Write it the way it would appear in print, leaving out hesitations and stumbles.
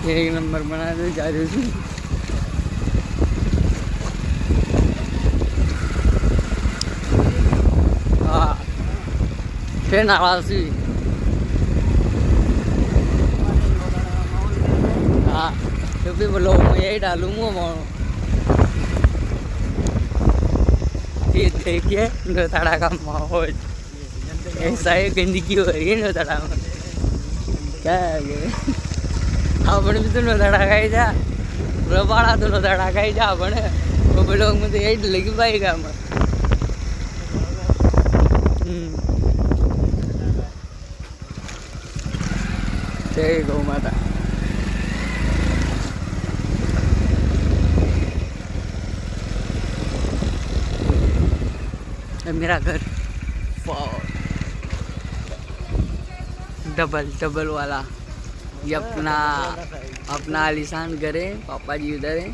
एक नंबर बना दे जा रही हूँ। हाँ ट्रेन आवाज सी। हाँ तो भी बोलो मैं यही डालूँ मुँह ये देखिए नौताड़ा का माहौल ऐसा है, गंदगी हो रही है नौताड़ा में। क्या है ये આપણે બી તો નોતાડા જા રબાડા તો નોતાડા ખાઈ જા આપણે તો પેલો મને તો એ જ લગી ભાઈ ગામમાં જય ગૌ માતા। मेरा घर डबल वाला ये अपना आलीशान घर है। पापा जी उधर है।